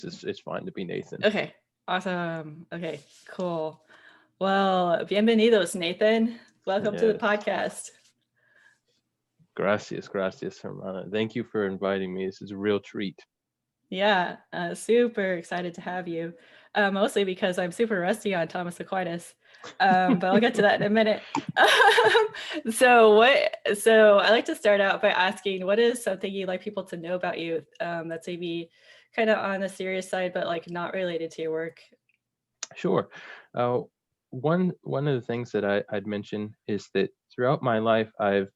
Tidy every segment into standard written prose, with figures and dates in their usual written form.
it's fine to be Nathan. Okay, awesome. Okay, cool. Well, bienvenidos, Nathan. Welcome to the Yes. podcast. Gracias, hermana. Thank you for inviting me. This is a real treat. Yeah, super excited to have you. Mostly because I'm super rusty on Thomas Aquinas, but I'll get to that in a minute. So I like to start out by asking, what is something you'd like people to know about you that's maybe kind of on the serious side, but like not related to your work? Sure. Uh, one of the things that I'd mention is that throughout my life, I've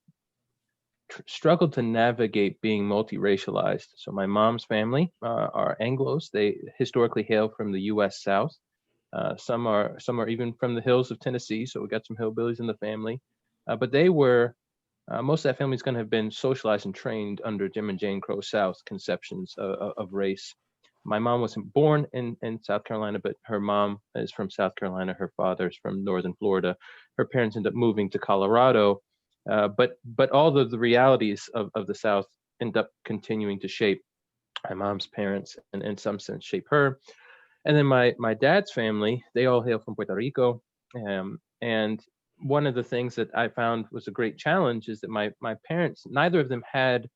struggled to navigate being multiracialized. So my mom's family are Anglos. They historically hail from the U.S. South. Some are even from the hills of Tennessee. So we got some hillbillies in the family. But they were most of that family is going to have been socialized and trained under Jim and Jane Crow South conceptions of race. My mom wasn't born in South Carolina, but her mom is from South Carolina. Her father's from Northern Florida. Her parents ended up moving to Colorado. But all of the realities of the South end up continuing to shape my mom's parents and in some sense shape her. And then my dad's family, they all hail from Puerto Rico. And one of the things that I found was a great challenge is that my parents, neither of them had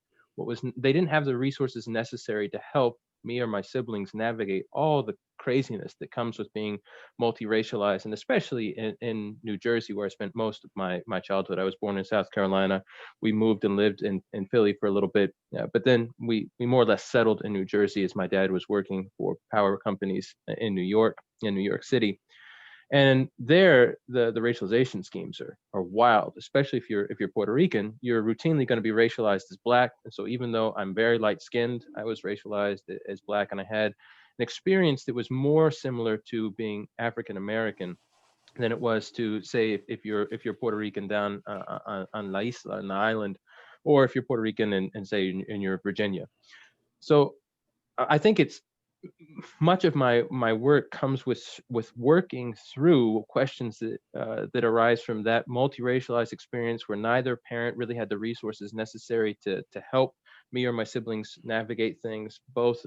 they didn't have the resources necessary to help me or my siblings navigate all the craziness that comes with being multiracialized, and especially in New Jersey, where I spent most of my childhood. I was born in South Carolina. We moved and lived in Philly for a little bit, but then we more or less settled in New Jersey as my dad was working for power companies in New York City. And there, the racialization schemes are wild, especially if you're Puerto Rican. You're routinely going to be racialized as Black. And so even though I'm very light skinned, I was racialized as Black, and I had an experience that was more similar to being African American than it was to say if you're Puerto Rican down on La Isla, on the island, or if you're Puerto Rican and say in your Virginia. So I think it's much of my work comes with working through questions that arise from that multiracialized experience where neither parent really had the resources necessary to help me or my siblings navigate things. Both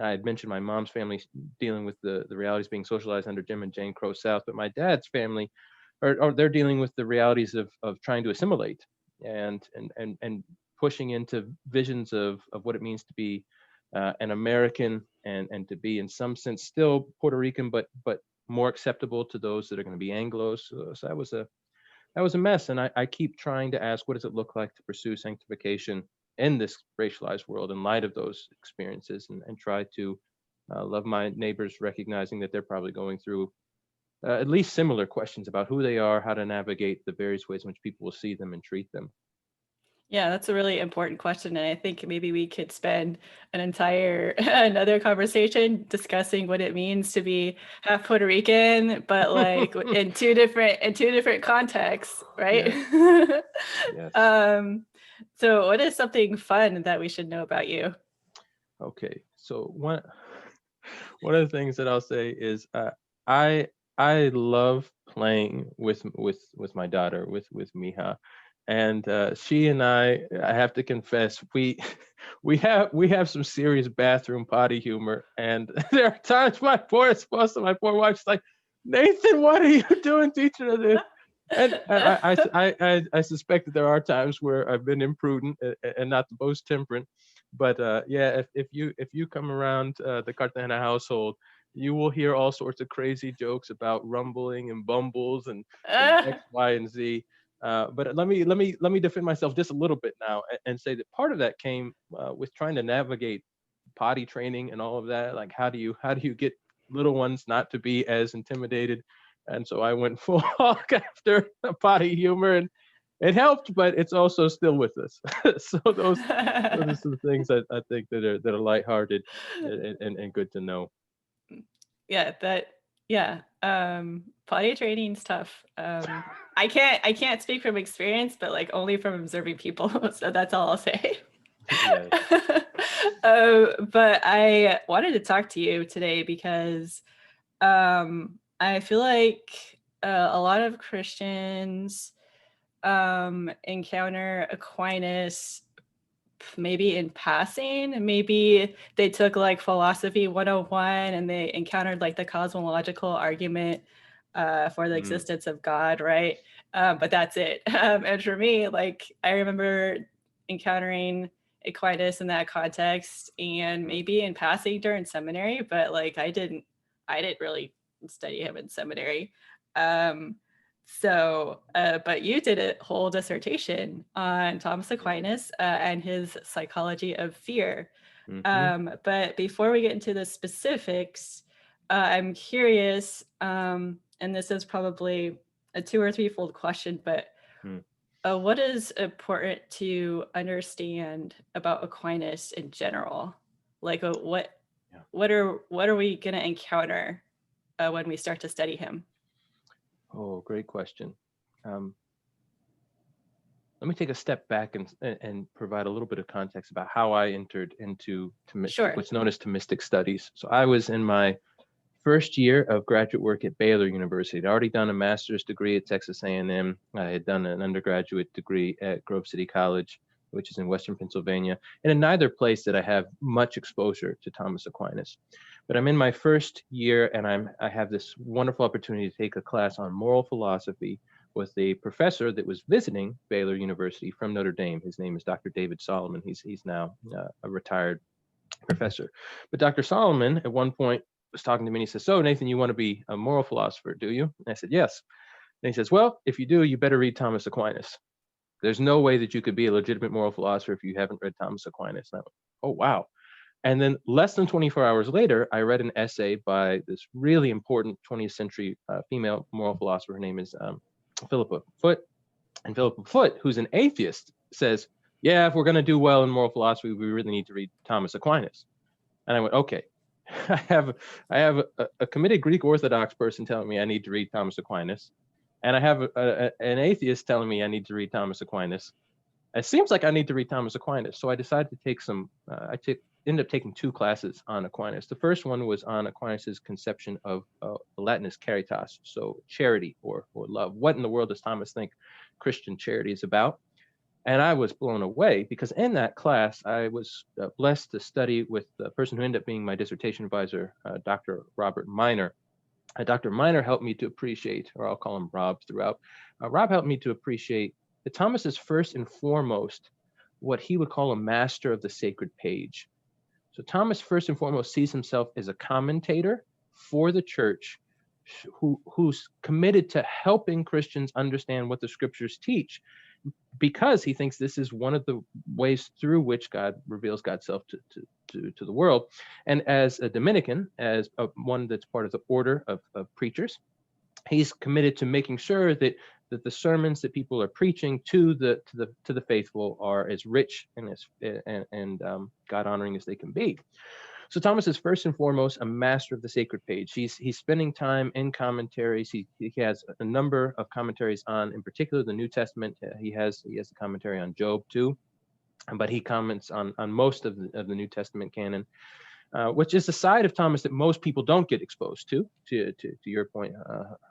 I had mentioned my mom's family dealing with the realities being socialized under Jim and Jane Crow South, but my dad's family are they're dealing with the realities of trying to assimilate and pushing into visions of what it means to be an American and to be in some sense still Puerto Rican, but more acceptable to those that are going to be Anglos. So that was a mess, and I keep trying to ask, what does it look like to pursue sanctification in this racialized world in light of those experiences, and try to love my neighbors, recognizing that they're probably going through at least similar questions about who they are, how to navigate the various ways in which people will see them and treat them. Yeah, that's a really important question. And I think maybe we could spend an entire another conversation discussing what it means to be half Puerto Rican, but like in two different contexts, right? Yes, yes. um, so what is something fun that we should know about you? Okay, so one of the things that I'll say is I I love playing with my daughter with Miha, and she and I have to confess we have some serious bathroom potty humor, and there are times my poor wife's like, Nathan, what are you doing teaching her this? And I suspect that there are times where I've been imprudent and not the most temperate, but yeah, if you come around the Cartagena household, you will hear all sorts of crazy jokes about rumbling and bumbles and X, Y, and Z. But let me defend myself just a little bit now and say that part of that came with trying to navigate potty training and all of that. Like how do you get little ones not to be as intimidated? And so I went full hog after potty humor, and it helped, but it's also still with us. So those are some things I think that are lighthearted and good to know. Yeah, yeah. Potty training's tough. I can't speak from experience, but like only from observing people. So that's all I'll say. Yes. But I wanted to talk to you today because I feel like a lot of Christians encounter Aquinas maybe in passing, maybe they took like philosophy 101 and they encountered like the cosmological argument for the existence of God, right? But that's it. And for me, like I remember encountering Aquinas in that context, and maybe in passing during seminary, but like I didn't really study him in seminary. Um, but you did a whole dissertation on Thomas Aquinas and his psychology of fear. Mm-hmm. But before we get into the specifics, I'm curious, and this is probably a 2 or 3-fold question, but Mm. what is important to understand about Aquinas in general? Like, Yeah. what are we going to encounter when we start to study him? Oh, great question. Let me take a step back and provide a little bit of context about how I entered into Sure. what's known as Thomistic studies. So I was in my first year of graduate work at Baylor University. I'd already done a master's degree at Texas A&M. I had done an undergraduate degree at Grove City College, which is in Western Pennsylvania. And in neither place did I have much exposure to Thomas Aquinas. But I'm in my first year, and I have this wonderful opportunity to take a class on moral philosophy with a professor that was visiting Baylor University from Notre Dame. His name is Dr. David Solomon. He's now a retired professor. But Dr. Solomon at one point was talking to me and he says, "So Nathan, you want to be a moral philosopher, do you?" And I said, "Yes." And he says, "Well, if you do, you better read Thomas Aquinas. There's no way that you could be a legitimate moral philosopher if you haven't read Thomas Aquinas." And I went, "Oh, wow." And then less than 24 hours later, I read an essay by this really important 20th century female moral philosopher. Her name is Philippa Foot. And Philippa Foot, who's an atheist, says, "Yeah, if we're going to do well in moral philosophy, we really need to read Thomas Aquinas." And I went, "Okay." I have a committed Greek Orthodox person telling me I need to read Thomas Aquinas, and I have an atheist telling me I need to read Thomas Aquinas. It seems like I need to read Thomas Aquinas. So I decided to take some, ended up taking 2 classes on Aquinas. The first one was on Aquinas's conception of Latin is caritas, so charity or love. What in the world does Thomas think Christian charity is about? And I was blown away because in that class, I was blessed to study with the person who ended up being my dissertation advisor, Dr. Robert Miner. Dr. Miner helped me to appreciate, or I'll call him Rob throughout. Rob helped me to appreciate that Thomas is first and foremost what he would call a master of the sacred page. So Thomas first and foremost sees himself as a commentator for the church who's committed to helping Christians understand what the scriptures teach, because he thinks this is one of the ways through which God reveals God's self to the world. And as a Dominican, as one that's part of the order of preachers, he's committed to making sure that the sermons that people are preaching to the faithful are as rich and as God honoring as they can be. So Thomas is first and foremost a master of the sacred page. He's spending time in commentaries. He has a number of commentaries on, in particular, the New Testament. He has a commentary on Job too, but he comments on most of the New Testament canon, which is a side of Thomas that most people don't get exposed to. To your point,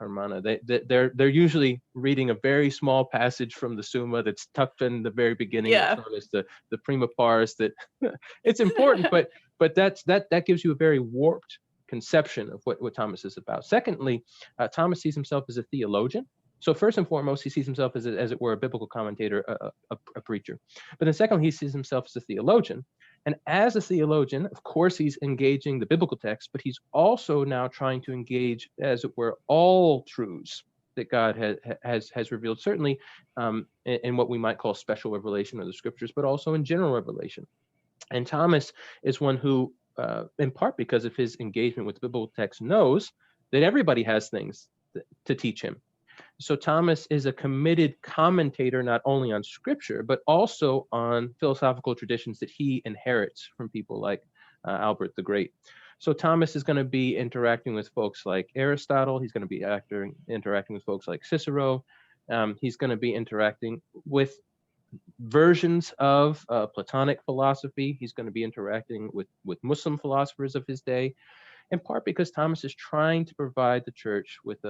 Hermana, they're usually reading a very small passage from the Summa that's tucked in the very beginning. Yeah. That's known as the prima pars. That it's important, but that gives you a very warped conception of what Thomas is about. Secondly, Thomas sees himself as a theologian. So first and foremost, he sees himself as it were, a biblical commentator, a preacher. But then secondly, he sees himself as a theologian. And as a theologian, of course, he's engaging the biblical text, but he's also now trying to engage, as it were, all truths that God has revealed, certainly in what we might call special revelation of the scriptures, but also in general revelation. And Thomas is one who, in part because of his engagement with the biblical text, knows that everybody has things to teach him. So Thomas is a committed commentator not only on scripture, but also on philosophical traditions that he inherits from people like Albert the Great. So Thomas is going to be interacting with folks like Aristotle. He's going to be interacting with folks like Cicero. He's going to be interacting with versions of Platonic philosophy. He's going to be interacting with Muslim philosophers of his day, in part because Thomas is trying to provide the church with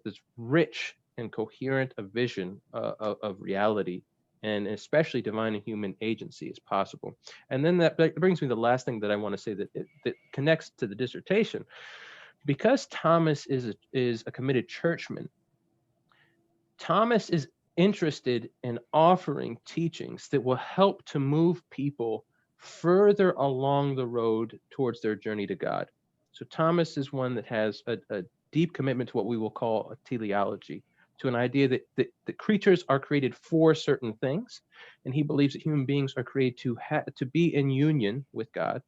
this rich and coherent a vision of reality and especially divine and human agency is possible. And then that brings me to the last thing that I want to say that connects to the dissertation. Because Thomas is a committed churchman, Thomas is interested in offering teachings that will help to move people further along the road towards their journey to God. So Thomas is one that has a deep commitment to what we will call a teleology, to an idea that creatures are created for certain things, and he believes that human beings are created to be in union with God,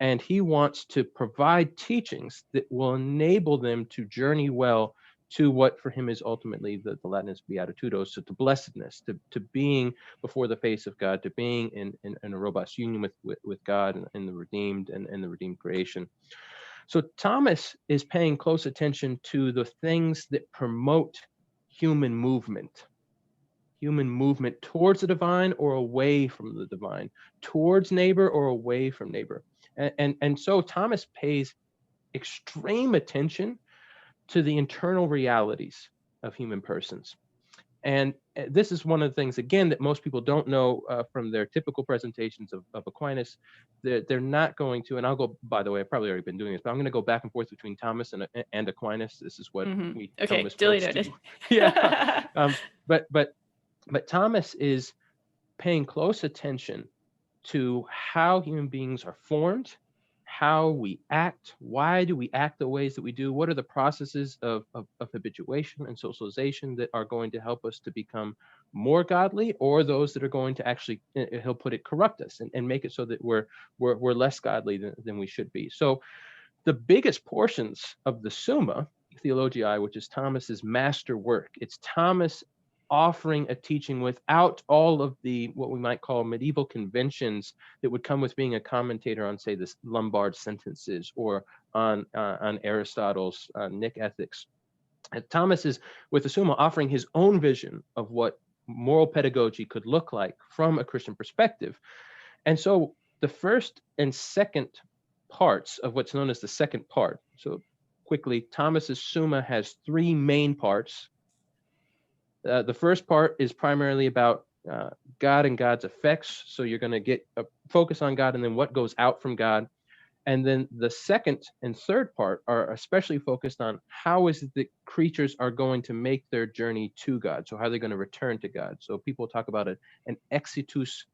and he wants to provide teachings that will enable them to journey well to what for him is ultimately the Latin is beatitudo, so to blessedness, to being before the face of God, to being in a robust union with God and the redeemed and the redeemed creation. So Thomas is paying close attention to the things that promote human movement towards the divine or away from the divine, towards neighbor or away from neighbor. And so Thomas pays extreme attention to the internal realities of human persons. And this is one of the things, again, that most people don't know from their typical presentations of Aquinas. They're not going to, and I'll go, by the way, I've probably already been doing this, but I'm going to go back and forth between Thomas and Aquinas. This is what we Okay, Thomas duly folks noted. do. Yeah. But Thomas is paying close attention to how human beings are formed, how we act, why do we act the ways that we do, what are the processes of habituation and socialization that are going to help us to become more godly, or those that are going to actually, he'll put it, corrupt us and make it so that we're less godly than we should be. So the biggest portions of the Summa Theologiae, which is Thomas's master work, it's Thomas offering a teaching without all of the what we might call medieval conventions that would come with being a commentator on, say, the Lombard sentences or on Aristotle's Nick Ethics. And Thomas is, with the Summa, offering his own vision of what moral pedagogy could look like from a Christian perspective. And so the first and second parts of what's known as the second part. So quickly, Thomas's Summa has three main parts. The first part is primarily about God and God's effects. So you're going to get a focus on God and then what goes out from God. And then the second and third part are especially focused on how is it that creatures are going to make their journey to God. So how are they going to return to God? So people talk about an exitus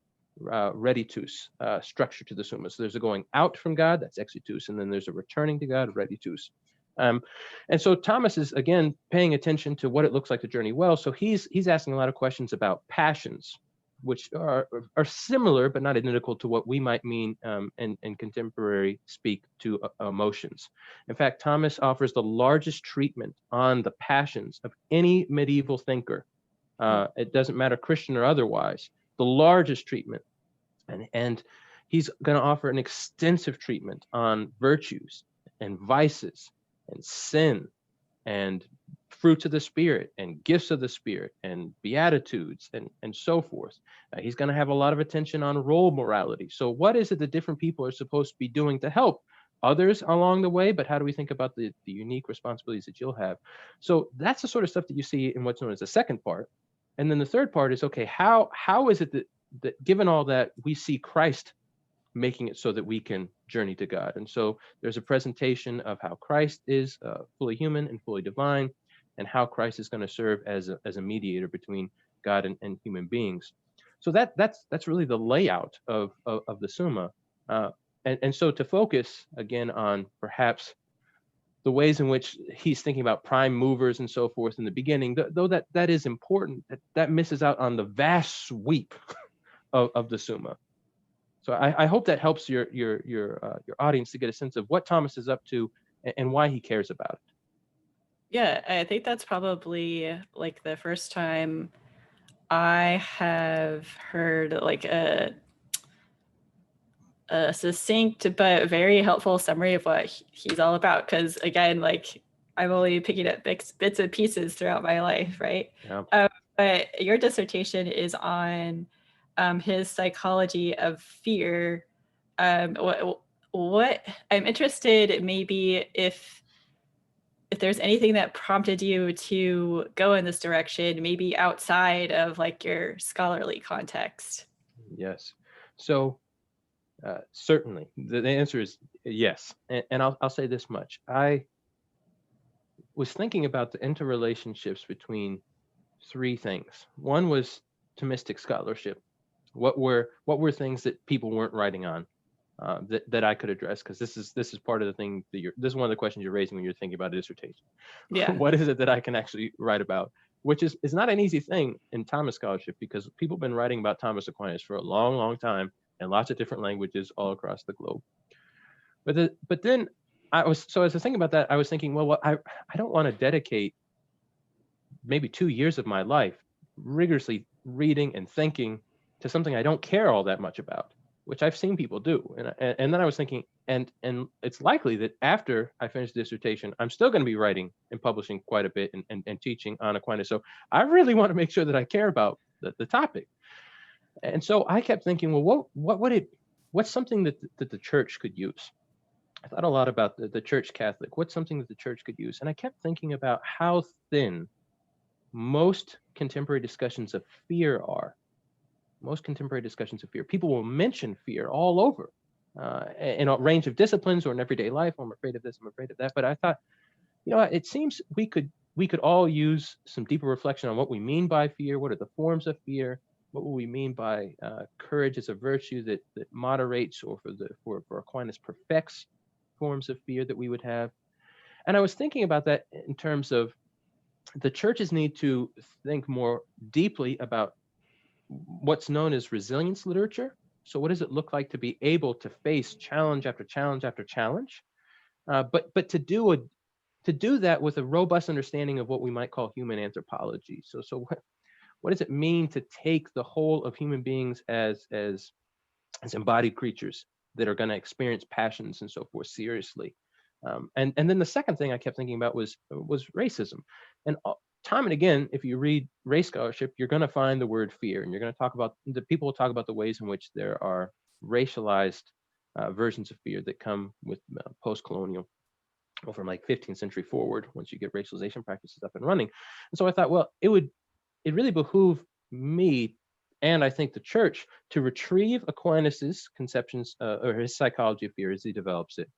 reditus structure to the Summa. So there's a going out from God, that's exitus, and then there's a returning to God, reditus. And so Thomas is, again, paying attention to what it looks like to journey well. So he's asking a lot of questions about passions, which are similar but not identical to what we might mean in contemporary speak to emotions. In fact, Thomas offers the largest treatment on the passions of any medieval thinker. It doesn't matter, Christian or otherwise, the largest treatment. And he's going to offer an extensive treatment on virtues and vices and sin and fruits of the Spirit and gifts of the Spirit and beatitudes and so forth. He's going to have a lot of attention on role morality. So what is it that different people are supposed to be doing to help others along the way, but how do we think about the unique responsibilities that you'll have? So that's the sort of stuff that you see in what's known as the second part. And then the third part is, okay, how is it that given all that, we see Christ making it so that we can journey to God? And so there's a presentation of how Christ is fully human and fully divine, and how Christ is going to serve as a mediator between God and human beings. So that's really the layout of the Summa. And so to focus again on perhaps the ways in which he's thinking about prime movers and so forth in the beginning, though that is important, that misses out on the vast sweep of the Summa. So I hope that helps your audience to get a sense of what Thomas is up to and why he cares about it. Yeah, I think that's probably like the first time I have heard like a succinct but very helpful summary of what he's all about. Because again, like I'm only picking up bits and pieces throughout my life, right? Yeah. But your dissertation is on his psychology of fear. What I'm interested maybe if if there's anything that prompted you to go in this direction, maybe outside of like your scholarly context. Yes. So certainly, the answer is yes. And I'll say this much. I was thinking about the interrelationships between three things. One was Thomistic scholarship. What were things that people weren't writing on that I could address? Because this is part of the thing that this is one of the questions you're raising when you're thinking about a dissertation. Yeah. What is it that I can actually write about? Which is not an easy thing in Thomas scholarship, because people have been writing about Thomas Aquinas for a long, long time in lots of different languages all across the globe. But then as I was thinking about that, I was thinking, well, I don't want to dedicate maybe 2 years of my life rigorously reading and thinking to something I don't care all that much about, which I've seen people do. And then I was thinking, and it's likely that after I finish the dissertation, I'm still going to be writing and publishing quite a bit and teaching on Aquinas. So I really want to make sure that I care about the topic. And so I kept thinking, well, what's something that the church could use? I thought a lot about the church Catholic. What's something that the church could use? And I kept thinking about how thin most contemporary discussions of fear are. Most contemporary discussions of fear. People will mention fear all over in a range of disciplines or in everyday life. I'm afraid of this, I'm afraid of that. But I thought, it seems we could all use some deeper reflection on what we mean by fear. What are the forms of fear? What will we mean by courage as a virtue that moderates, or for Aquinas perfects forms of fear that we would have? And I was thinking about that in terms of the churches need to think more deeply about what's known as resilience literature. So what does it look like to be able to face challenge after challenge after challenge? But to do that with a robust understanding of what we might call human anthropology. So what does it mean to take the whole of human beings as embodied creatures that are going to experience passions and so forth seriously? And then the second thing I kept thinking about was racism. And time and again, if you read race scholarship, you're going to find the word fear, and you're going to talk about people will talk about the ways in which there are racialized versions of fear that come with post-colonial, or from like 15th century forward, once you get racialization practices up and running. And so I thought, well, it really behoove me, and I think the church, to retrieve Aquinas's conceptions or his psychology of fear as he develops it.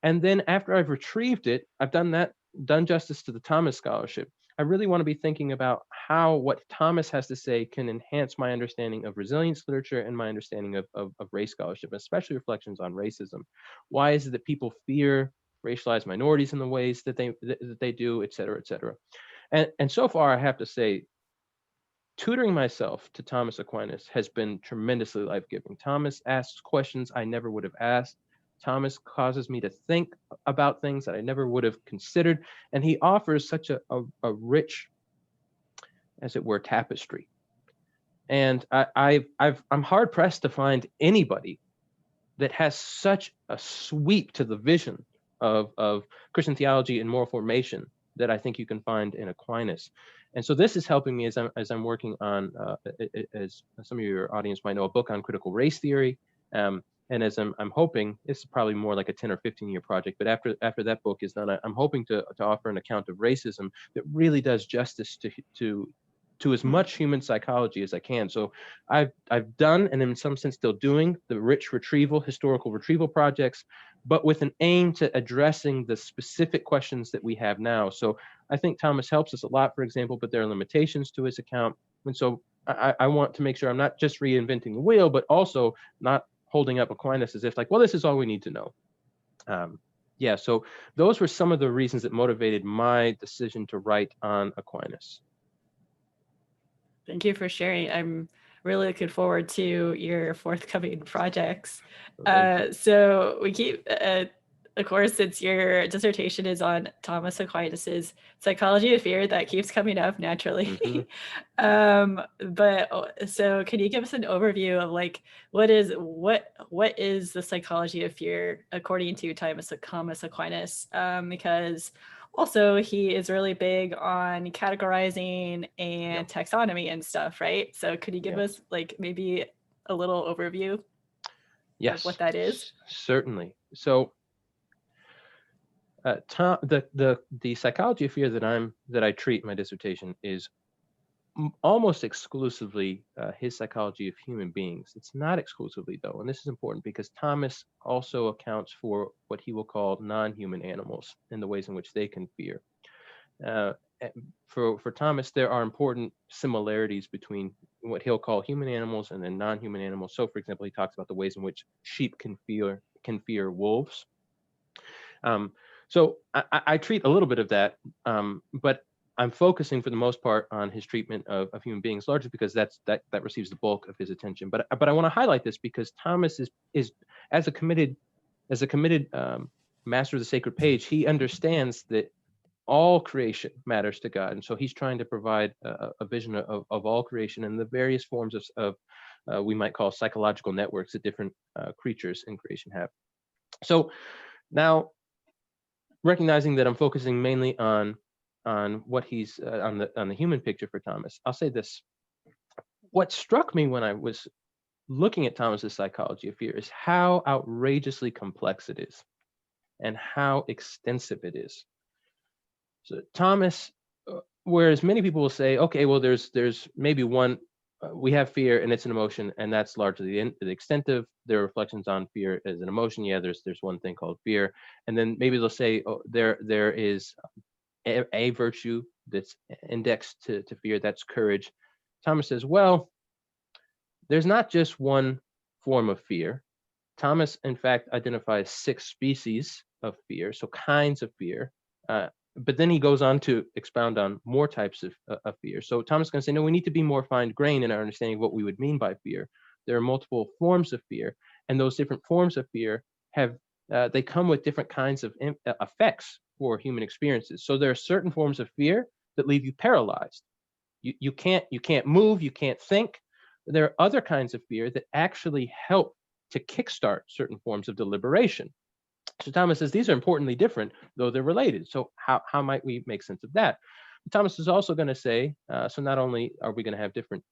And then after I've retrieved it, I've done justice to the Thomas scholarship. I really want to be thinking about how what Thomas has to say can enhance my understanding of resilience literature and my understanding of race scholarship, especially reflections on racism. Why is it that people fear racialized minorities in the ways that they do, et cetera, et cetera? And so far, I have to say, tutoring myself to Thomas Aquinas has been tremendously life-giving. Thomas asks questions I never would have asked. Thomas causes me to think about things that I never would have considered. And he offers such a rich, as it were, tapestry. And I'm hard pressed to find anybody that has such a sweep to the vision of Christian theology and moral formation that I think you can find in Aquinas. And so this is helping me as I'm working on, as some of your audience might know, a book on critical race theory. And as I'm hoping, this is probably more like a 10 or 15-year project, but after that book is done, I'm hoping to offer an account of racism that really does justice to as much human psychology as I can. So I've done, and in some sense still doing, the rich historical retrieval projects, but with an aim to addressing the specific questions that we have now. So I think Thomas helps us a lot, for example, but there are limitations to his account. And so I want to make sure I'm not just reinventing the wheel, but also not holding up Aquinas as if like, well, this is all we need to know. Yeah, so those were some of the reasons that motivated my decision to write on Aquinas. Thank you for sharing. I'm really looking forward to your forthcoming projects. So we keep, of course, since your dissertation is on Thomas Aquinas's psychology of fear, that keeps coming up naturally. But so can you give us an overview of like what is the psychology of fear according to Thomas Aquinas? Because also he is really big on categorizing and taxonomy and stuff, right? So could you give us like maybe a little overview of what that is? Certainly. So The psychology of fear that I treat in my dissertation is almost exclusively his psychology of human beings. It's not exclusively, though, and this is important because Thomas also accounts for what he will call non-human animals and the ways in which they can fear. Uh, for Thomas, there are important similarities between what he'll call human animals and then non-human animals. So, for example, he talks about the ways in which sheep can fear wolves. So I treat a little bit of that, but I'm focusing for the most part on his treatment of human beings, largely because that receives the bulk of his attention. But I want to highlight this because Thomas is as a committed master of the sacred page. He understands that all creation matters to God, and so he's trying to provide a vision of all creation and the various forms of we might call psychological networks that different creatures in creation have. So now, recognizing that I'm focusing mainly on what he's on the human picture for Thomas, I'll say this: what struck me when I was looking at Thomas's psychology of fear is how outrageously complex it is and how extensive it is. So Thomas, whereas many people will say, okay, well, there's maybe one, we have fear and it's an emotion, and that's largely the extent of their reflections on fear as an emotion. Yeah, there's one thing called fear, and then maybe they'll say, oh, there is a virtue that's indexed to fear, that's courage. Thomas says, well, there's not just one form of fear. Thomas, in fact, identifies 6 species of fear, so kinds of fear. But then he goes on to expound on more types of fear. So Thomas is going to say, no, we need to be more fine-grained in our understanding of what we would mean by fear. There are multiple forms of fear, and those different forms of fear have they come with different kinds of effects for human experiences. So there are certain forms of fear that leave you paralyzed. You can't move, you can't think. There are other kinds of fear that actually help to kickstart certain forms of deliberation. So Thomas says these are importantly different, though they're related. So how might we make sense of that? Thomas is also going to say, so not only are we going to have different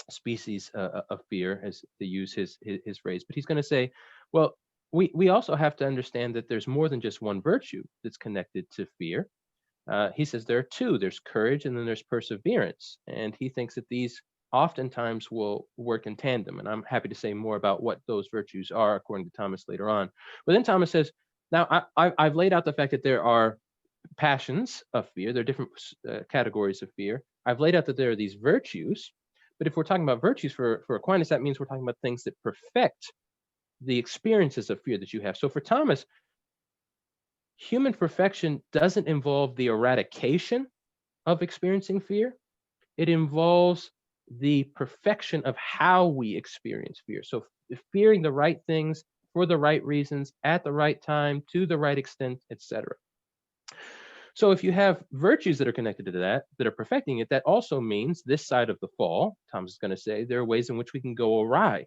species of fear, as they use his phrase, but he's going to say, well, we also have to understand that there's more than just one virtue that's connected to fear. He says there are 2. There's courage and then there's perseverance. And he thinks that these oftentimes will work in tandem. And I'm happy to say more about what those virtues are, according to Thomas, later on. But then Thomas says, now I've laid out the fact that there are passions of fear. There are different categories of fear. I've laid out that there are these virtues. But if we're talking about virtues for Aquinas, that means we're talking about things that perfect the experiences of fear that you have. So for Thomas, human perfection doesn't involve the eradication of experiencing fear. It involves the perfection of how we experience fear. So fearing the right things for the right reasons at the right time to the right extent, etc. So if you have virtues that are connected to that are perfecting it, that also means this side of the fall, Thomas is going to say, there are ways in which we can go awry.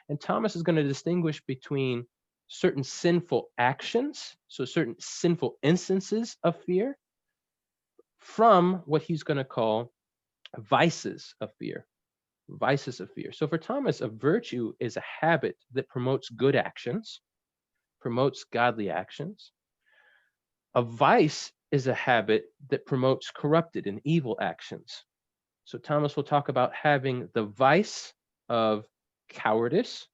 And Thomas is going to distinguish between certain sinful actions, so certain sinful instances of fear, from what he's going to call vices of fear. Vices of fear. So for Thomas, a virtue is a habit that promotes good actions, promotes godly actions. A vice is a habit that promotes corrupted and evil actions. So Thomas will talk about having the vice of cowardice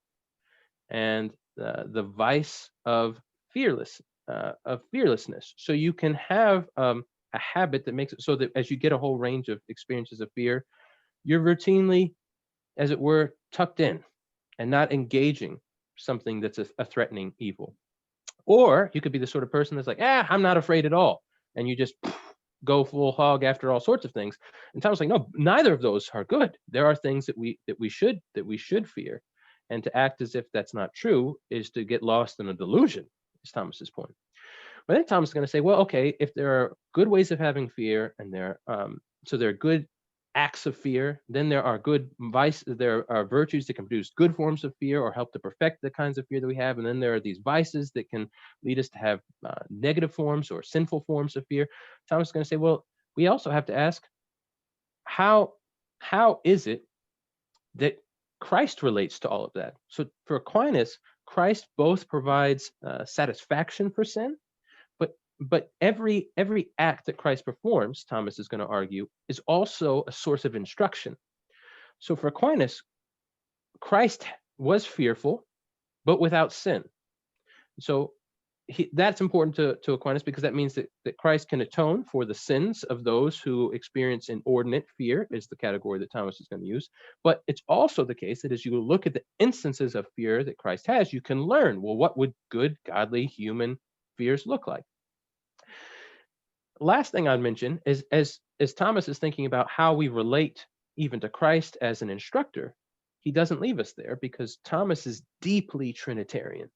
and the vice of fearlessness. So you can have a habit that makes it so that as you get a whole range of experiences of fear, you're routinely, as it were, tucked in and not engaging something that's a threatening evil. Or you could be the sort of person that's like, I'm not afraid at all. And you just go full hog after all sorts of things. And Thomas is like, no, neither of those are good. There are things that we should fear. And to act as if that's not true is to get lost in a delusion, is Thomas's point. But then Thomas is going to say, well, okay, if there are good ways of having fear, and there are good acts of fear, then there are there are virtues that can produce good forms of fear or help to perfect the kinds of fear that we have, and then there are these vices that can lead us to have negative forms or sinful forms of fear. Thomas is going to say, well, we also have to ask, how is it that Christ relates to all of that? So for Aquinas, Christ both provides satisfaction for sin, But every act that Christ performs, Thomas is going to argue, is also a source of instruction. So for Aquinas, Christ was fearful, but without sin. So that's important to Aquinas, because that means that Christ can atone for the sins of those who experience inordinate fear, is the category that Thomas is going to use. But it's also the case that as you look at the instances of fear that Christ has, you can learn, well, what would good, godly, human fears look like? Last thing I'd mention is, as Thomas is thinking about how we relate even to Christ as an instructor, he doesn't leave us there, because Thomas is deeply Trinitarian.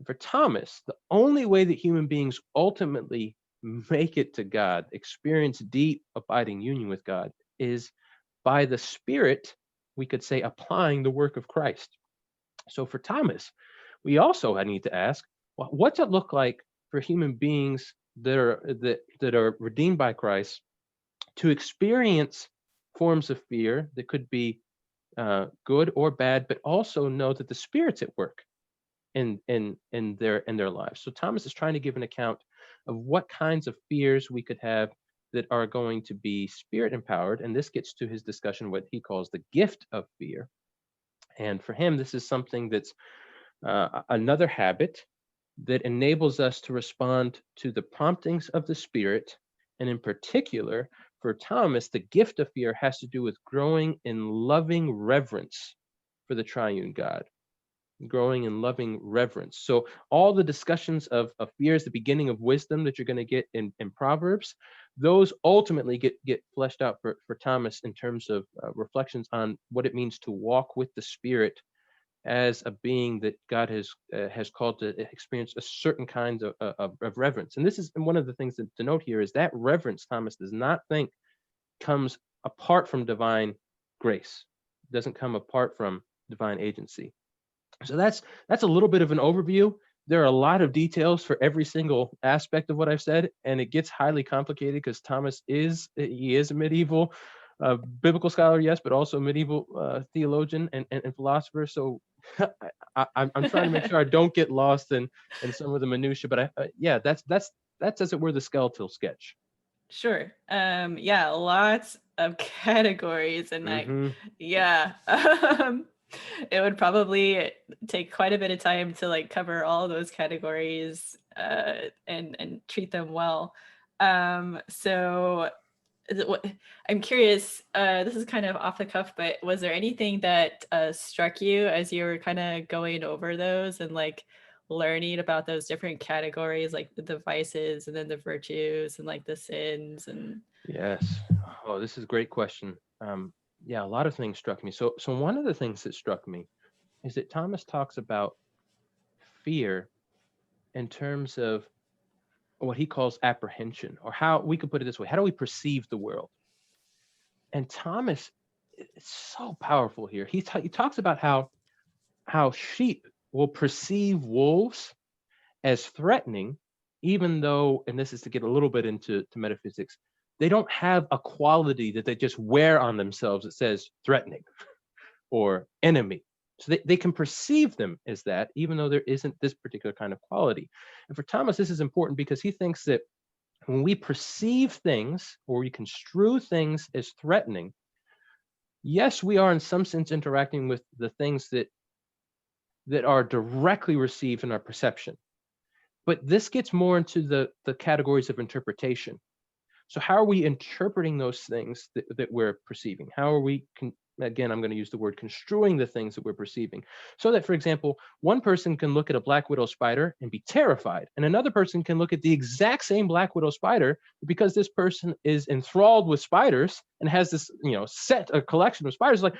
For Thomas, the only way that human beings ultimately make it to God, experience deep, abiding union with God, is by the Spirit, we could say, applying the work of Christ. So for Thomas, we also need to ask, well, what's it look like for human beings that are redeemed by Christ to experience forms of fear that could be good or bad, but also know that the Spirit's at work in their lives. So Thomas is trying to give an account of what kinds of fears we could have that are going to be Spirit empowered, and this gets to his discussion what he calls the gift of fear. And for him, this is something that's another habit that enables us to respond to the promptings of the Spirit. And in particular, for Thomas, the gift of fear has to do with growing in loving reverence for the triune God. Growing in loving reverence. So all the discussions of fear is the beginning of wisdom that you're going to get in Proverbs, those ultimately get fleshed out for Thomas in terms of reflections on what it means to walk with the Spirit as a being that God has called to experience a certain kind of reverence. And this is one of the things to note here, is that reverence, Thomas does not think comes apart from divine grace. It doesn't come apart from divine agency. So that's a little bit of an overview. There are a lot of details for every single aspect of what I've said, and it gets highly complicated because Thomas is a medieval biblical scholar, yes, but also medieval theologian and philosopher. So I'm trying to make sure I don't get lost in some of the minutia. But yeah, that's as it were the skeletal sketch. Sure. Yeah, lots of categories, and Mm-hmm. yeah. It would probably take quite a bit of time to like cover all of those categories and treat them well. So I'm curious, this is kind of off the cuff, but was there anything that struck you as you were kind of going over those and like learning about those different categories, like the vices and then the virtues and like the sins and Yes. Oh, this is a great question. Yeah, a lot of things struck me. So one of the things that struck me is that Thomas talks about fear in terms of what he calls apprehension, or how we could put it this way: how do we perceive the world? And Thomas is so powerful here. He talks about how sheep will perceive wolves as threatening, even though, and this is to get a little bit into metaphysics, they don't have a quality that they just wear on themselves that says threatening or enemy. So they can perceive them as that, even though there isn't this particular kind of quality. And for Thomas, this is important because he thinks that when we perceive things or we construe things as threatening, yes, we are in some sense interacting with the things that are directly received in our perception. But this gets more into the categories of interpretation. So how are we interpreting those things that we're perceiving? How are we, again, I'm going to use the word construing the things that we're perceiving. So that, for example, one person can look at a black widow spider and be terrified, and another person can look at the exact same black widow spider, because this person is enthralled with spiders and has this, set a collection of spiders, like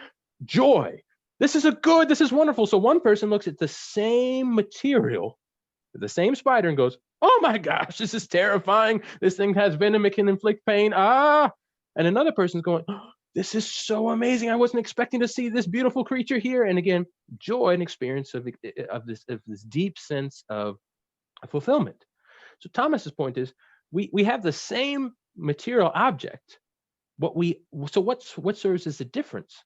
joy. This is wonderful. So one person looks at the same material, the same spider, and goes, oh my gosh, this is terrifying. This thing has venom, it can inflict pain. And another person's going, oh, this is so amazing. I wasn't expecting to see this beautiful creature here. And again, joy and experience of this deep sense of fulfillment. So Thomas's point is, we have the same material object. What serves as the difference?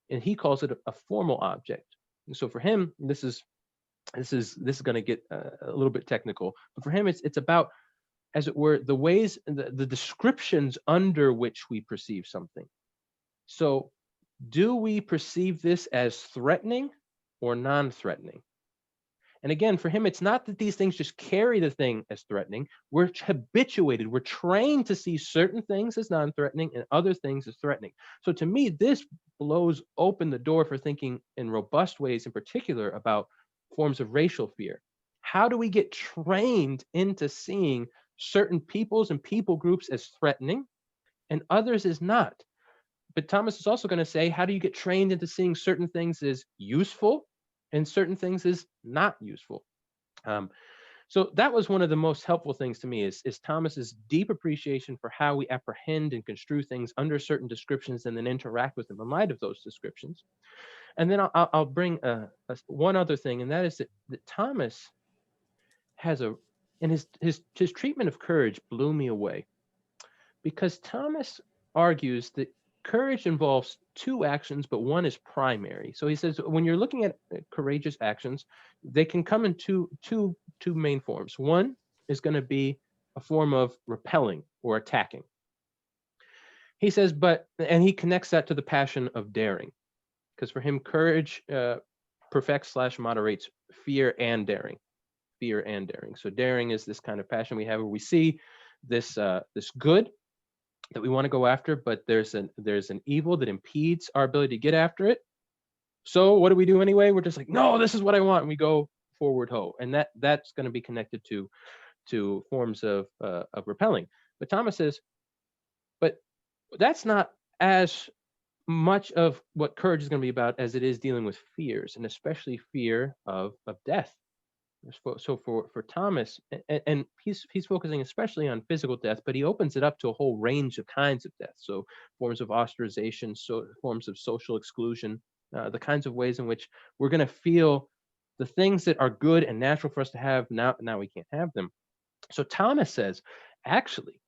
And he calls it a formal object. And so for him, this is going to get a little bit technical, but for him, it's about as it were, the ways, the descriptions under which we perceive something. So do we perceive this as threatening or non-threatening? And again, for him, it's not that these things just carry the thing as threatening. We're habituated, we're trained to see certain things as non-threatening and other things as threatening. So to me, this blows open the door for thinking in robust ways, in particular about forms of racial fear. How do we get trained into seeing certain peoples and people groups as threatening and others as not? But Thomas is also going to say, how do you get trained into seeing certain things as useful and certain things as not useful? So that was one of the most helpful things to me is Thomas's deep appreciation for how we apprehend and construe things under certain descriptions and then interact with them in light of those descriptions. And then I'll bring one other thing, and that is that Thomas has and his treatment of courage blew me away, because Thomas argues that courage involves two actions, but one is primary. So he says when you're looking at courageous actions, they can come in two main forms. One is going to be a form of repelling or attacking. He says, and he connects that to the passion of daring, because for him, courage perfects/moderates fear and daring. Fear and daring. So daring is this kind of passion we have where we see this good that we want to go after, but there's an evil that impedes our ability to get after it. So what do we do anyway? We're just like, no, this is what I want, and we go forward ho. And that's going to be connected to forms of repelling. But Thomas says, but that's not as much of what courage is going to be about as it is dealing with fears, and especially fear of death. So for Thomas, and he's focusing especially on physical death, but he opens it up to a whole range of kinds of death. So forms of ostracization, so forms of social exclusion, the kinds of ways in which we're going to feel the things that are good and natural for us to have, now we can't have them. So Thomas says, actually,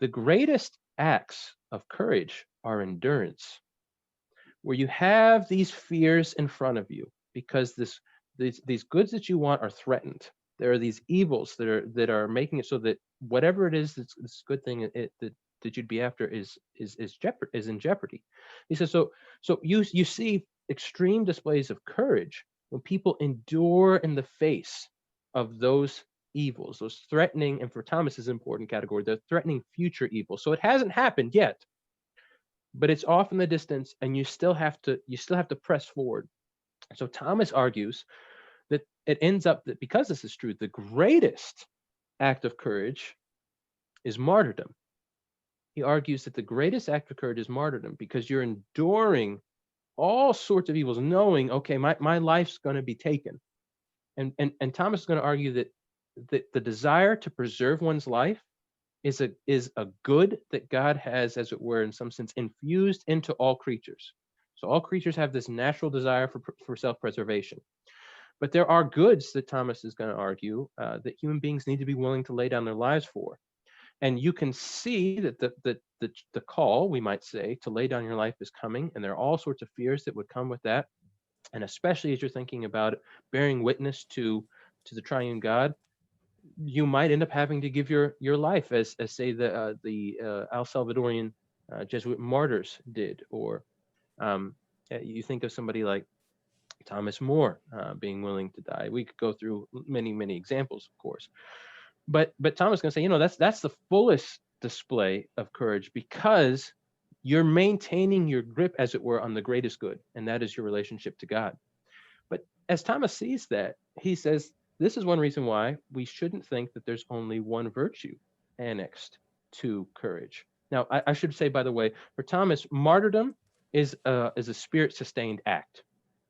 the greatest acts of courage are endurance, where you have these fears in front of you because these goods that you want are threatened. There are these evils that are making it so that whatever it is, this good thing that you'd be after is in jeopardy. He says, so you see extreme displays of courage when people endure in the face of those evils, those threatening, and for Thomas is an important category, the threatening future evil. So it hasn't happened yet, but it's off in the distance, and you still have to press forward. So Thomas argues that it ends up that because this is true, the greatest act of courage is martyrdom. He argues that the greatest act of courage is martyrdom because you're enduring all sorts of evils, knowing, okay, my life's going to be taken. And Thomas is going to argue that the desire to preserve one's life is a good that God has, as it were, in some sense, infused into all creatures. So all creatures have this natural desire for self-preservation. But there are goods that Thomas is going to argue that human beings need to be willing to lay down their lives for. And you can see that the call, we might say, to lay down your life is coming, and there are all sorts of fears that would come with that. And especially as you're thinking about it, bearing witness to the triune God, you might end up having to give your life, as say the El Salvadorian Jesuit martyrs did, or you think of somebody like Thomas More being willing to die. We could go through many examples, of course, but Thomas is going to say, that's the fullest display of courage because you're maintaining your grip, as it were, on the greatest good, and that is your relationship to God. But as Thomas sees that, he says, this is one reason why we shouldn't think that there's only one virtue annexed to courage. Now, I should say, by the way, for Thomas, martyrdom is a spirit-sustained act.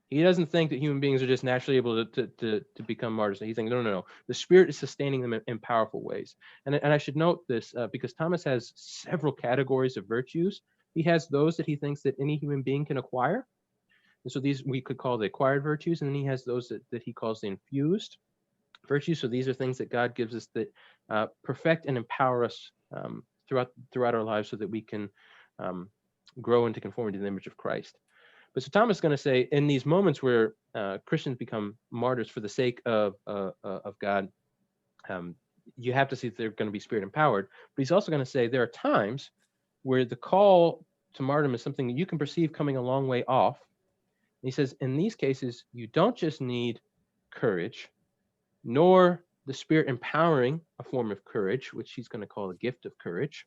He doesn't think that human beings are just naturally able to become martyrs. He thinks, no. The Spirit is sustaining them in powerful ways. And I should note this because Thomas has several categories of virtues. He has those that he thinks that any human being can acquire. And so these we could call the acquired virtues. And then he has those that he calls the infused virtues. So these are things that God gives us that perfect and empower us throughout our lives so that we can grow into conformity to the image of Christ. But so Thomas is going to say, in these moments where Christians become martyrs for the sake of God, you have to see that they're going to be spirit empowered. But he's also going to say there are times where the call to martyrdom is something that you can perceive coming a long way off. And he says, in these cases, you don't just need courage, nor the spirit empowering a form of courage, which he's going to call a gift of courage,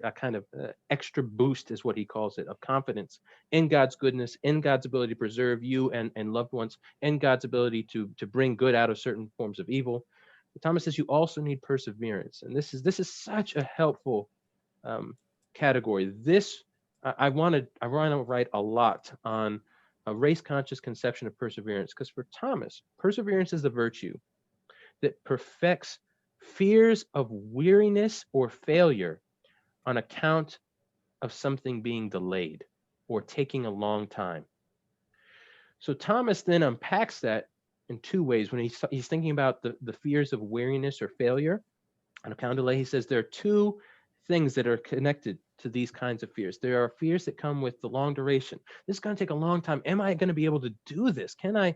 a kind of extra boost is what he calls it, of confidence in God's goodness, in God's ability to preserve you and loved ones, in God's ability to bring good out of certain forms of evil. But Thomas says you also need perseverance, and this is such a helpful category. This I want to write a lot on a race conscious conception of perseverance, because for Thomas, perseverance is the virtue that perfects fears of weariness or failure on account of something being delayed or taking a long time. So Thomas then unpacks that in two ways. When he's thinking about the fears of weariness or failure on account of delay, he says there are two things that are connected to these kinds of fears. There are fears that come with the long duration. This is going to take a long time. Am I going to be able to do this? Can I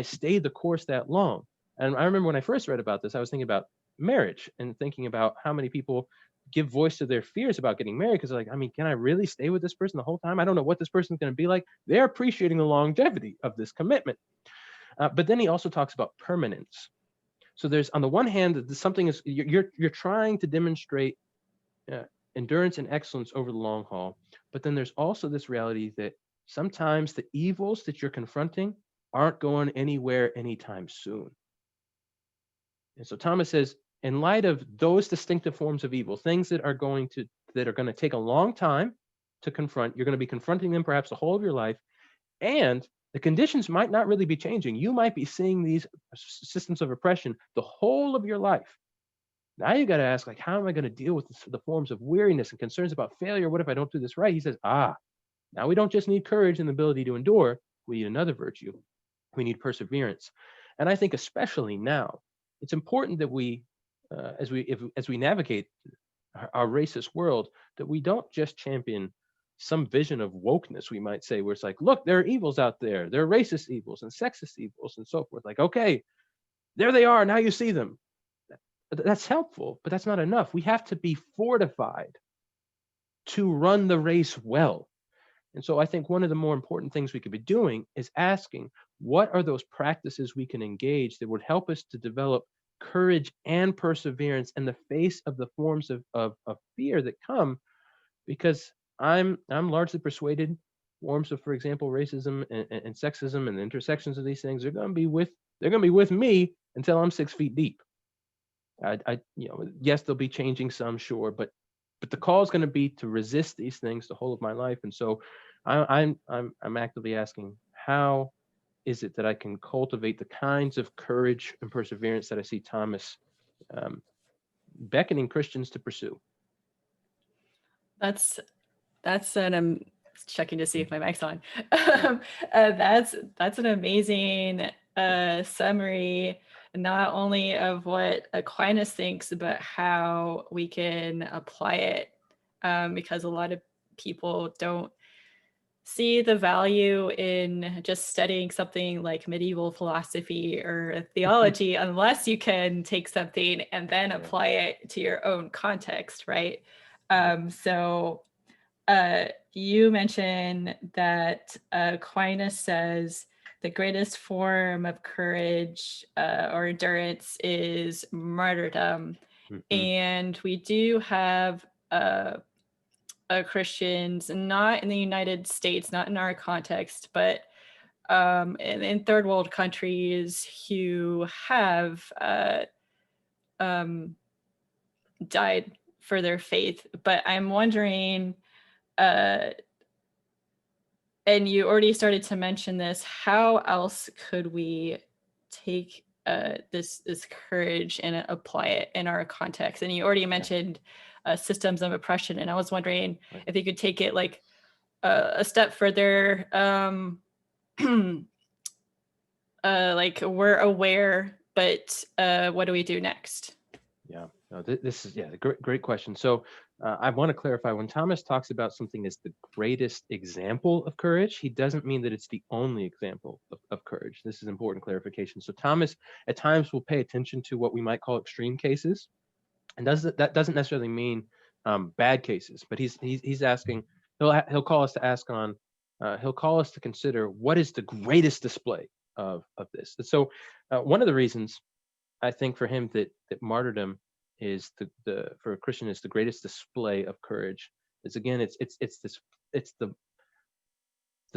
stay the course that long? And I remember when I first read about this, I was thinking about marriage and thinking about how many people give voice to their fears about getting married, because like, I mean, can I really stay with this person the whole time? I don't know what this person's going to be like. They're appreciating the longevity of this commitment. But then he also talks about permanence. So there's, on the one hand, something is you're trying to demonstrate endurance and excellence over the long haul, but then there's also this reality that sometimes the evils that you're confronting aren't going anywhere anytime soon. And so Thomas says, in light of those distinctive forms of evil, things that are going to take a long time to confront, you're going to be confronting them perhaps the whole of your life, and the conditions might not really be changing. You might be seeing these systems of oppression the whole of your life. Now you got to ask, like, how am I going to deal with the forms of weariness and concerns about failure? What if I don't do this right? He says, now we don't just need courage and the ability to endure. We need another virtue. We need perseverance. And I think especially now, it's important that we, as we navigate our racist world, that we don't just champion some vision of wokeness, we might say, where it's like, look, there are evils out there. There are racist evils and sexist evils and so forth. Like, okay, there they are. Now you see them. That's helpful, but that's not enough. We have to be fortified to run the race well. And so I think one of the more important things we could be doing is asking, what are those practices we can engage that would help us to develop courage and perseverance in the face of the forms of fear that come? Because I'm largely persuaded forms of, for example, racism and sexism and the intersections of these things are going to be with me until I'm 6 feet deep. Yes, they'll be changing some, sure, but the call is going to be to resist these things the whole of my life. And so I'm actively asking, how is it that I can cultivate the kinds of courage and perseverance that I see Thomas beckoning Christians to pursue? That's an checking to see if my mic's on. That's an amazing summary, not only of what Aquinas thinks, but how we can apply it, because a lot of people don't see the value in just studying something like medieval philosophy or theology unless you can take something and then apply it to your own context, right? So you mentioned that Aquinas says the greatest form of courage or endurance is martyrdom. And we do have Christians, not in the United States, not in our context, but in third world countries who have died for their faith. But I'm wondering, and you already started to mention this, how else could we take this courage and apply it in our context? And you already mentioned systems of oppression, and I was wondering if you could take it like a step further. Like, we're aware, but what do we do next? Yeah. No, this is, yeah, a great question. So I want to clarify, when Thomas talks about something as the greatest example of courage, he doesn't mean that it's the only example of courage. This is important clarification. So Thomas at times will pay attention to what we might call extreme cases, and that doesn't necessarily mean bad cases, but he's asking, he'll call us to ask on, he'll call us to consider what is the greatest display of this. And so one of the reasons I think for him that martyrdom is the for a Christian is the greatest display of courage is, again, it's the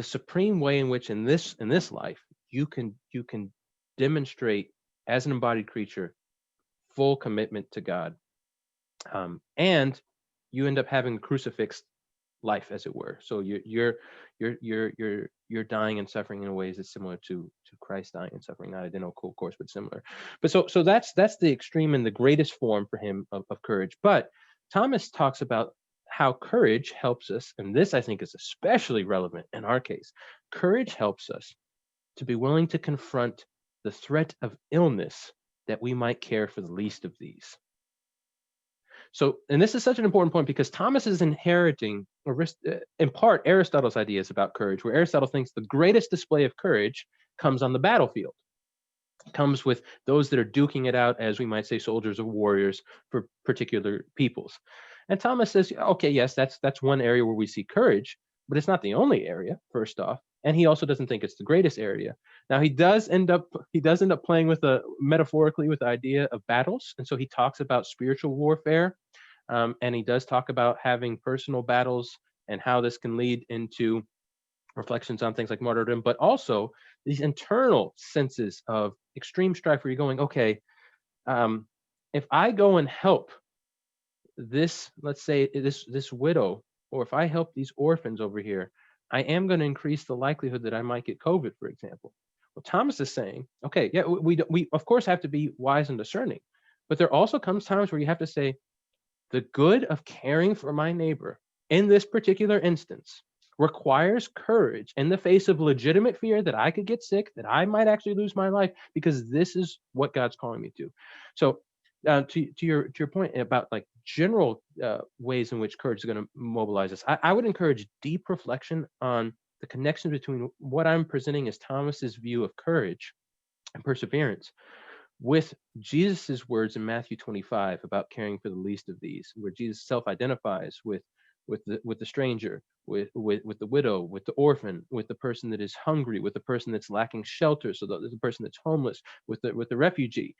supreme way in which in this life you can demonstrate as an embodied creature full commitment to God, and you end up having a crucifix life, as it were. So you're dying and suffering in ways that's similar to Christ dying and suffering, not identical, of course, but similar. But so that's the extreme and the greatest form for him of courage. But Thomas talks about how courage helps us, and this I think is especially relevant in our case. Courage helps us to be willing to confront the threat of illness that we might care for the least of these. So, and this is such an important point because Thomas is inheriting, in part, Aristotle's ideas about courage, where Aristotle thinks the greatest display of courage comes on the battlefield. It comes with those that are duking it out, as we might say, soldiers or warriors for particular peoples. And Thomas says, okay, yes, that's one area where we see courage, but it's not the only area, first off. And he also doesn't think it's the greatest area. Now he does end up playing with metaphorically with the idea of battles, and so he talks about spiritual warfare, and he does talk about having personal battles and how this can lead into reflections on things like martyrdom, but also these internal senses of extreme strife where you're going, okay, if I go and help this, let's say this widow, or if I help these orphans over here, I am going to increase the likelihood that I might get COVID, for example. Well, Thomas is saying, okay, yeah, we of course have to be wise and discerning, but there also comes times where you have to say, the good of caring for my neighbor in this particular instance requires courage in the face of legitimate fear that I could get sick, that I might actually lose my life, because this is what God's calling me to. So to your point about like general ways in which courage is going to mobilize us, I would encourage deep reflection on the connection between what I'm presenting as Thomas's view of courage and perseverance with Jesus's words in Matthew 25 about caring for the least of these, where Jesus self-identifies with the stranger, with the widow, with the orphan, with the person that is hungry, with the person that's lacking shelter, so the person that's homeless, with the refugee.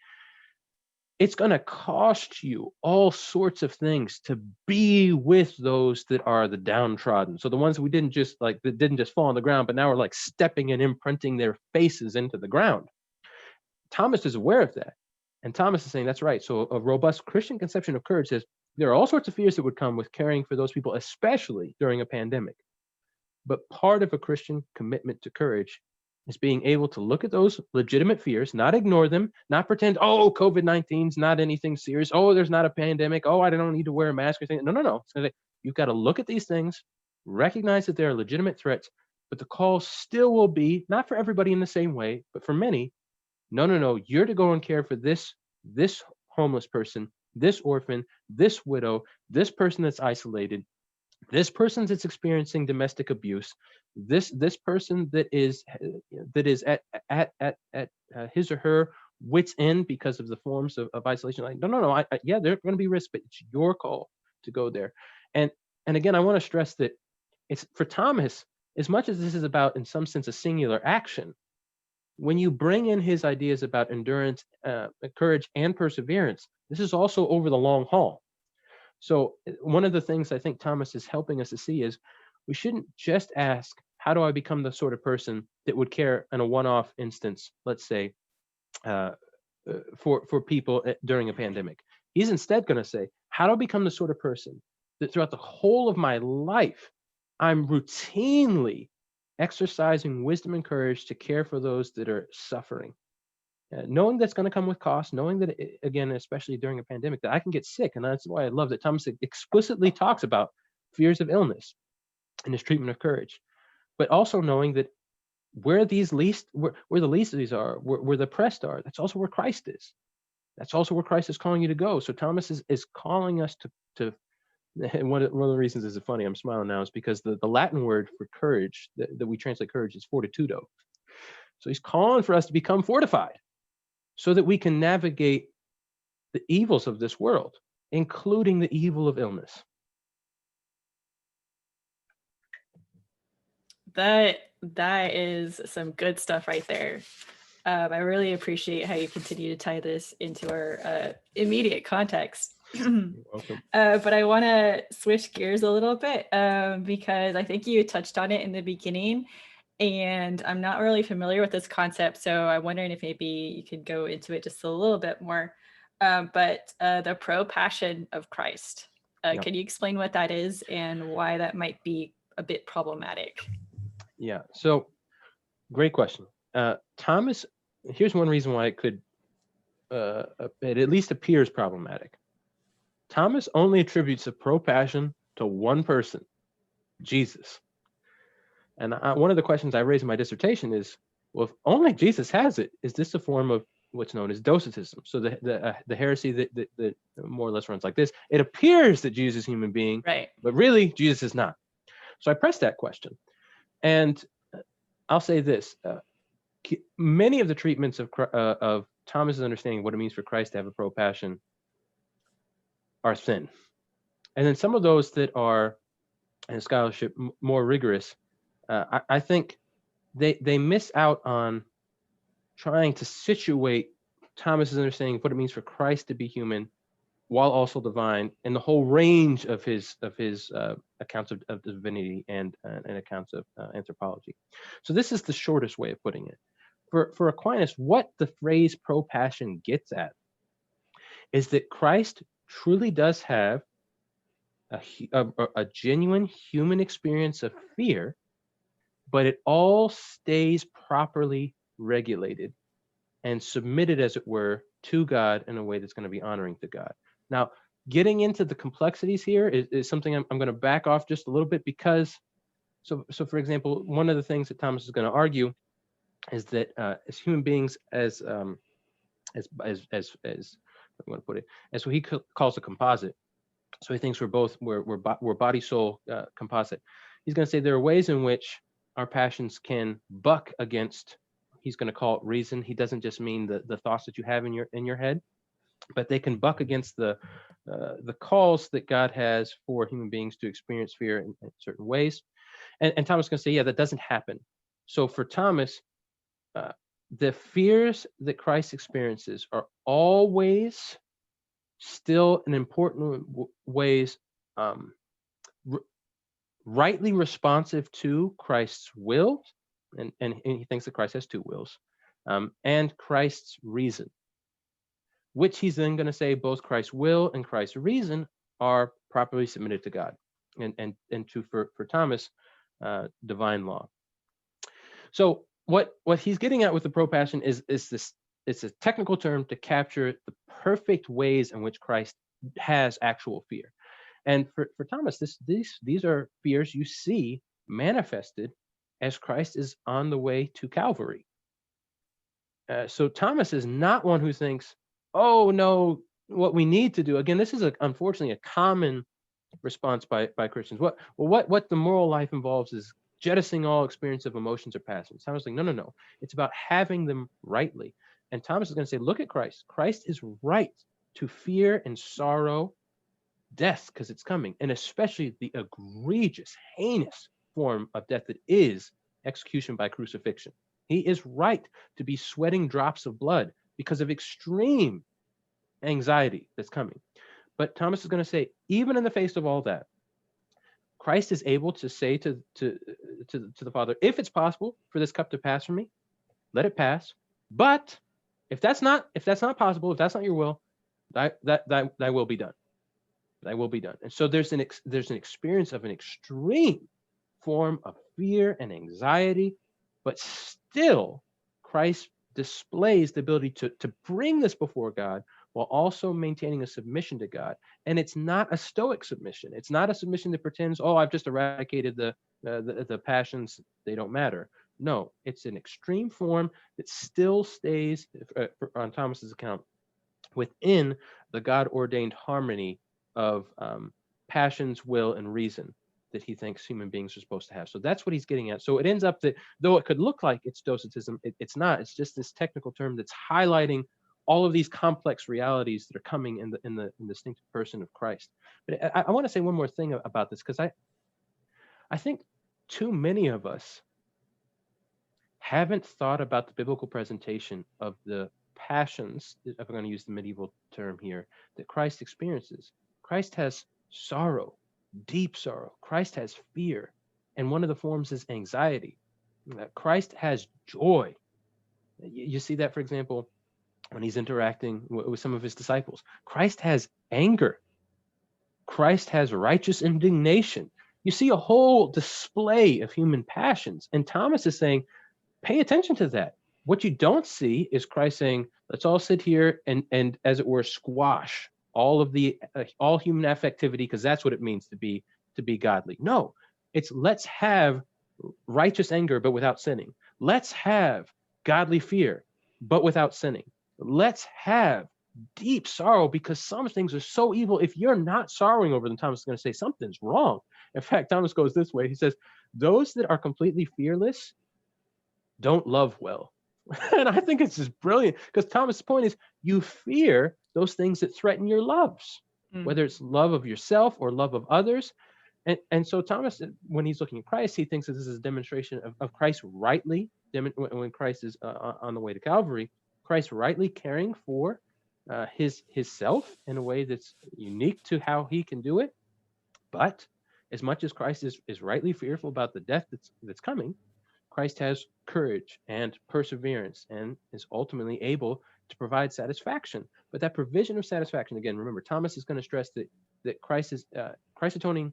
It's going to cost you all sorts of things to be with those that are the downtrodden. So the ones that didn't just fall on the ground, but now are like stepping and imprinting their faces into the ground. Thomas is aware of that. And Thomas is saying that's right. So a robust Christian conception of courage says there are all sorts of fears that would come with caring for those people, especially during a pandemic. But part of a Christian commitment to courage is being able to look at those legitimate fears, not ignore them, not pretend, oh, COVID-19 is not anything serious. Oh, there's not a pandemic. Oh, I don't need to wear a mask or something. No. It's gonna say, you've got to look at these things, recognize that they are legitimate threats, but the call still will be, not for everybody in the same way, but for many, no, you're to go and care for this homeless person, this orphan, this widow, this person that's isolated, this person that's experiencing domestic abuse, this person that is at his or her wits end because of the forms of isolation. Like, no, yeah, there are going to be risks, but it's your call to go there. And again, I want to stress that it's for Thomas, as much as this is about, in some sense, a singular action, when you bring in his ideas about endurance, courage, and perseverance, this is also over the long haul. So one of the things I think Thomas is helping us to see is we shouldn't just ask, how do I become the sort of person that would care in a one-off instance, let's say, for people during a pandemic. He's instead going to say, how do I become the sort of person that throughout the whole of my life, I'm routinely exercising wisdom and courage to care for those that are suffering, knowing that's going to come with cost, knowing that, again, especially during a pandemic, that I can get sick. And that's why I love that Thomas explicitly talks about fears of illness in his treatment of courage, but also knowing that where the least of these are, where the oppressed are, that's also where Christ is. That's also where Christ is calling you to go. So Thomas is calling us to and one of the reasons is funny, I'm smiling now, is because the Latin word for courage that we translate courage is fortitudo. So he's calling for us to become fortified so that we can navigate the evils of this world, including the evil of illness. That is some good stuff right there. I really appreciate how you continue to tie this into our immediate context. You're welcome. But I want to switch gears a little bit because I think you touched on it in the beginning, and I'm not really familiar with this concept. So I'm wondering if maybe you could go into it just a little bit more. But the pro-passion of Christ. Yeah. Can you explain what that is and why that might be a bit problematic? Yeah. So great question. Thomas, here's one reason why it could, it at least appears problematic. Thomas only attributes a pro-passion to one person, Jesus. And one of the questions I raised in my dissertation is, well, if only Jesus has it, is this a form of what's known as docetism? So the heresy that more or less runs like this: it appears that Jesus is a human being, right, but really Jesus is not. So I pressed that question, and I'll say this: many of the treatments of Thomas's understanding of what it means for Christ to have a pro-passion are thin, and then some of those that are in scholarship more rigorous, I think they miss out on trying to situate Thomas's understanding of what it means for Christ to be human while also divine, and the whole range of his accounts of divinity and accounts of anthropology. So this is the shortest way of putting it. For Aquinas, what the phrase pro-passion gets at is that Christ truly does have a genuine human experience of fear, but it all stays properly regulated and submitted, as it were, to God in a way that's going to be honoring to God. Now, getting into the complexities here is something I'm going to back off just a little bit, because, so for example, one of the things that Thomas is going to argue is that as human beings, as I'm going to put it, as what he calls a composite. So he thinks we're body soul composite. He's going to say there are ways in which our passions can buck against. He's going to call it reason. He doesn't just mean the thoughts that you have in your head, but they can buck against the calls that God has for human beings to experience fear in certain ways. And Thomas is going to say, yeah, that doesn't happen. So for Thomas, the fears that Christ experiences are always still in important ways rightly responsive to Christ's will, and he thinks that Christ has two wills, and Christ's reason, which he's then going to say both Christ's will and Christ's reason are properly submitted to God, and to for Thomas, divine law. So what he's getting at with the pro-passion is this. It's a technical term to capture the perfect ways in which Christ has actual fear. And for Thomas, these are fears you see manifested as Christ is on the way to Calvary. So Thomas is not one who thinks, oh no, what we need to do, again, this is unfortunately a common response by Christians. What the moral life involves is jettisoning all experience of emotions or passions. Thomas is like, no. It's about having them rightly. And Thomas is going to say, look at Christ. Christ is right to fear and sorrow death, because it's coming, and especially the egregious, heinous form of death that is execution by crucifixion. He is right to be sweating drops of blood because of extreme anxiety that's coming. But Thomas is going to say, even in the face of all that, Christ is able to say to the Father, if it's possible for this cup to pass from me, let it pass. But if that's not possible, if that's not your will, thy will be done. Thy will be done. And so there's an experience of an extreme form of fear and anxiety, but still Christ displays the ability to bring this before God while also maintaining a submission to God. And it's not a stoic submission. It's not a submission that pretends, oh, I've just eradicated the passions, they don't matter. No, it's an extreme form that still stays, on Thomas's account, within the God-ordained harmony of passions, will, and reason that he thinks human beings are supposed to have. So that's what he's getting at. So it ends up that though it could look like it's docetism, it's not. It's just this technical term that's highlighting all of these complex realities that are coming in the distinctive person of Christ. But I want to say one more thing about this, because I think too many of us haven't thought about the biblical presentation of the passions, if I'm going to use the medieval term here, that Christ experiences. Christ has sorrow, deep sorrow. Christ has fear. And one of the forms is anxiety. Christ has joy. You see that, for example, when he's interacting with some of his disciples. Christ has anger. Christ has righteous indignation. You see a whole display of human passions. And Thomas is saying, pay attention to that. What you don't see is Christ saying, let's all sit here and as it were, squash all of the all human affectivity, because that's what it means to be godly. No, it's let's have righteous anger, but without sinning. Let's have godly fear, but without sinning. Let's have deep sorrow, because some things are so evil. If you're not sorrowing over them, Thomas is going to say something's wrong. In fact, Thomas goes this way. He says, those that are completely fearless don't love well. And I think it's just brilliant, because Thomas' point is you fear those things that threaten your loves, whether it's love of yourself or love of others. And so Thomas, when he's looking at Christ, he thinks that this is a demonstration of Christ rightly, when Christ is on the way to Calvary, Christ rightly caring for his self in a way that's unique to how he can do it. But as much as Christ is rightly fearful about the death that's coming, Christ has courage and perseverance and is ultimately able to provide satisfaction. But that provision of satisfaction, again, remember, Thomas is going to stress that Christ's atoning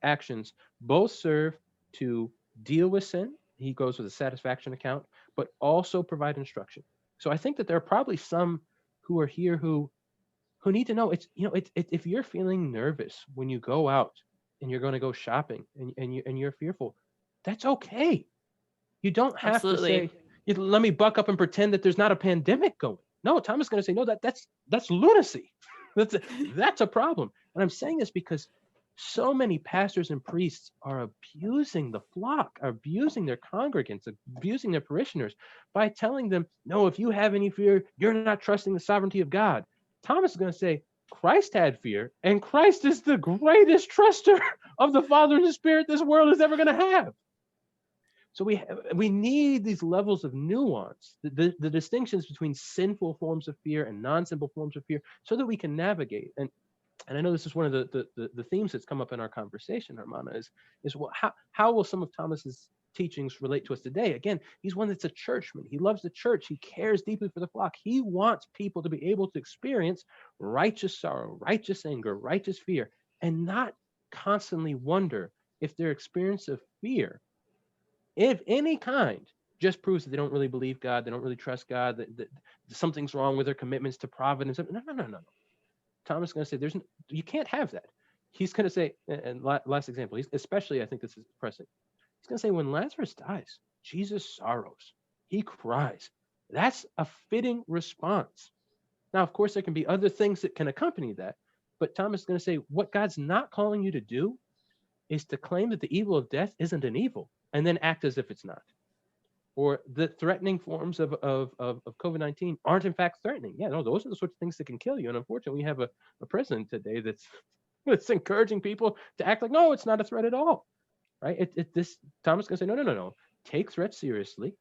actions both serve to deal with sin. He goes with a satisfaction account, but also provide instruction. So I think that there are probably some who are here who need to know, it's, if you're feeling nervous when you go out and you're going to go shopping and you're fearful, that's okay. You don't have to say, let me buck up and pretend that there's not a pandemic going. No, Thomas is going to say, no, that's lunacy. That's a problem. And I'm saying this because so many pastors and priests are abusing the flock, are abusing their congregants, abusing their parishioners by telling them, no, if you have any fear, you're not trusting the sovereignty of God. Thomas is going to say, Christ had fear, and Christ is the greatest truster of the Father and the Spirit this world is ever going to have. So we need these levels of nuance, the distinctions between sinful forms of fear and non-sinful forms of fear, so that we can navigate. And I know this is one of the themes that's come up in our conversation, Hermana, is well, how will some of Thomas's teachings relate to us today? Again, he's one that's a churchman. He loves the church. He cares deeply for the flock. He wants people to be able to experience righteous sorrow, righteous anger, righteous fear, and not constantly wonder if their experience of fear, if any kind, just proves that they don't really believe God, they don't really trust God, that something's wrong with their commitments to providence. No. Thomas is going to say, you can't have that. He's going to say, and last example, especially I think this is pressing. He's going to say, when Lazarus dies, Jesus sorrows. He cries. That's a fitting response. Now, of course, there can be other things that can accompany that. But Thomas is going to say, what God's not calling you to do is to claim that the evil of death isn't an evil and then act as if it's not. Or the threatening forms of COVID-19 aren't in fact threatening. Yeah, no, those are the sorts of things that can kill you. And unfortunately, we have a president today that's encouraging people to act like, no, it's not a threat at all, right? This Thomas is going to say, no. Take threats seriously.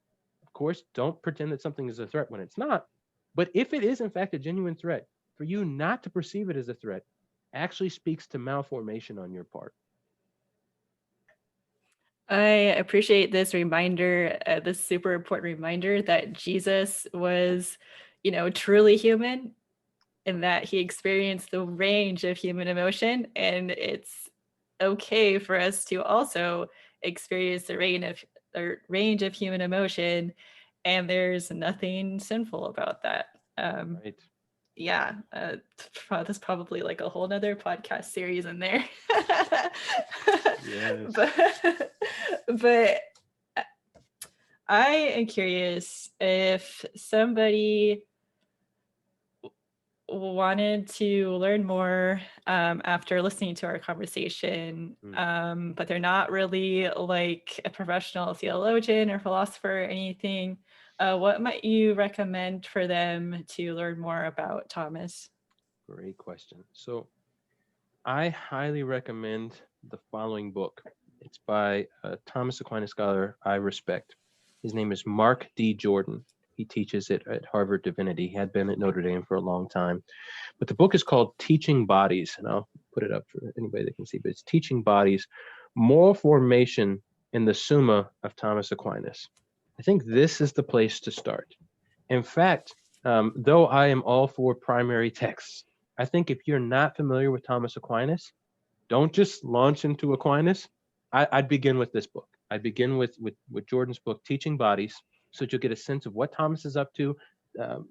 Of course, don't pretend that something is a threat when it's not. But if it is in fact a genuine threat, for you not to perceive it as a threat actually speaks to malformation on your part. I appreciate this reminder, this super important reminder that Jesus was, truly human, and that he experienced the range of human emotion. And it's okay for us to also experience the range of human emotion. And there's nothing sinful about that. Right. Yeah, there's probably like a whole nother podcast series in there. Yes. But I am curious if somebody wanted to learn more after listening to our conversation, but they're not really like a professional theologian or philosopher or anything. What might you recommend for them to learn more about Thomas? Great question. So I highly recommend the following book. It's by a Thomas Aquinas scholar I respect. His name is Mark D. Jordan. He teaches it at Harvard Divinity. He had been at Notre Dame for a long time. But the book is called Teaching Bodies, and I'll put it up for anybody that can see, but it's Teaching Bodies, Moral Formation in the Summa of Thomas Aquinas. I think this is the place to start. In fact, though I am all for primary texts, I think if you're not familiar with Thomas Aquinas, don't just launch into Aquinas. I'd begin with this book. I'd begin with Jordan's book, Teaching Bodies, so that you'll get a sense of what Thomas is up to.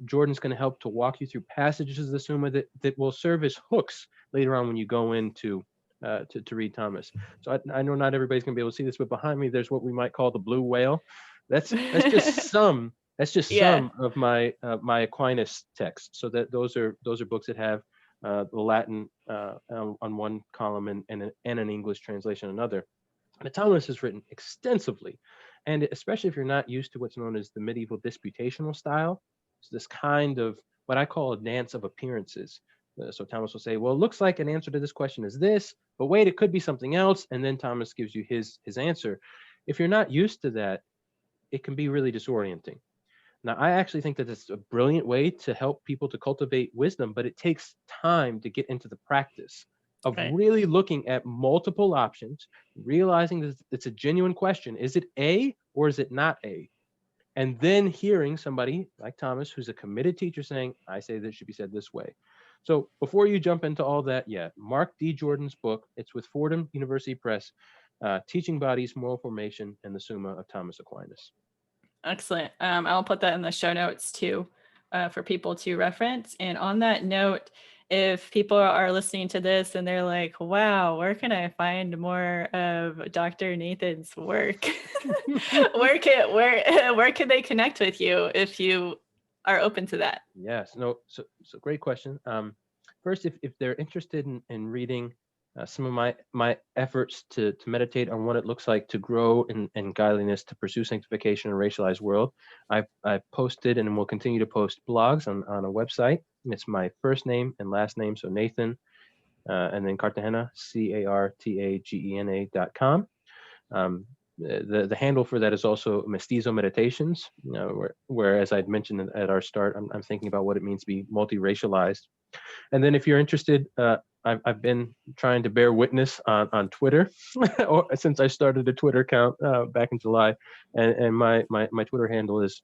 Jordan's going to help to walk you through passages of the Summa that will serve as hooks later on when you go into to read Thomas. So I know not everybody's going to be able to see this, but behind me there's what we might call the blue whale. That's just some. That's just Yeah. some of my my Aquinas texts. So that those are books that have the Latin on one column and an English translation on another. But Thomas has written extensively, and especially if you're not used to what's known as the medieval disputational style, it's this kind of what I call a dance of appearances. So Thomas will say, well, it looks like an answer to this question is this, but wait, it could be something else. And then Thomas gives you his answer. If you're not used to that, it can be really disorienting. Now, I actually think that it's a brilliant way to help people to cultivate wisdom, but it takes time to get into the practice of Right. really looking at multiple options, realizing that it's a genuine question. Is it A or is it not A? And then hearing somebody like Thomas, who's a committed teacher, saying, I say this should be said this way. So before you jump into all that, Mark D. Jordan's book, it's with Fordham University Press, Teaching Bodies, Moral Formation, and the Summa of Thomas Aquinas. Excellent. I'll put that in the show notes too, for people to reference. And on that note, if people are listening to this and they're like, wow, where can I find more of Dr. Nathan's work? where can they connect with you if you are open to that? Yes, no, so great question. First, if they're interested in reading some of my efforts to meditate on what it looks like to grow in godliness, to pursue sanctification in a racialized world, I've posted and will continue to post blogs on a website. It's my first name and last name, so Nathan, and then Cartagena, CARTAGENA.com. The handle for that is also Mestizo Meditations, where as I'd mentioned at our start, I'm thinking about what it means to be multiracialized. And then if you're interested, I've been trying to bear witness on Twitter since I started a Twitter account back in July, and my Twitter handle is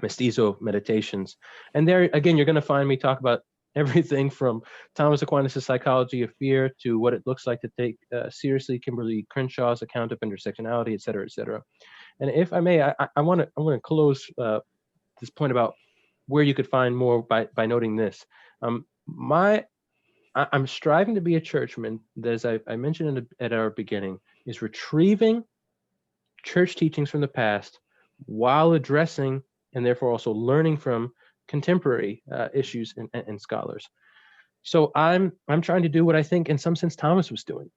Mestizo Meditations. And there again, you're going to find me talk about everything from Thomas Aquinas' Psychology of Fear to what it looks like to take seriously Kimberly Crenshaw's account of intersectionality, et cetera, et cetera. And if I may, I want to close this point about where you could find more by noting this. I'm striving to be a churchman that, as I mentioned at our beginning, is retrieving church teachings from the past while addressing and therefore also learning from contemporary issues and scholars. So I'm trying to do what I think in some sense Thomas was doing.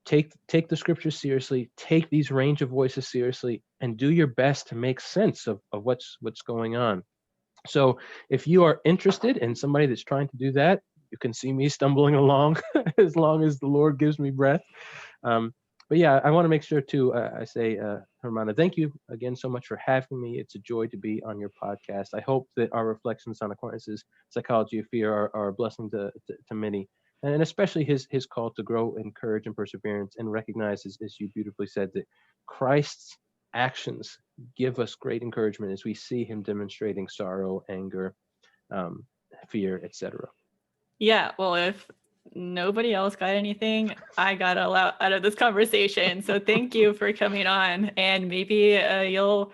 Take the scriptures seriously, take these range of voices seriously, and do your best to make sense of what's going on. So if you are interested in somebody that's trying to do that, you can see me stumbling along as long as the Lord gives me breath. But yeah, I want to make sure too, I say, Hermana, thank you again so much for having me. It's a joy to be on your podcast. I hope that our reflections on Aquinas' Psychology of Fear are a blessing to many, and especially his call to grow in courage and perseverance, and recognize, as you beautifully said, that Christ's actions give us great encouragement as we see him demonstrating sorrow, anger, fear, etc. Yeah, well, if nobody else got anything, I got a lot out of this conversation. So thank you for coming on, and maybe you'll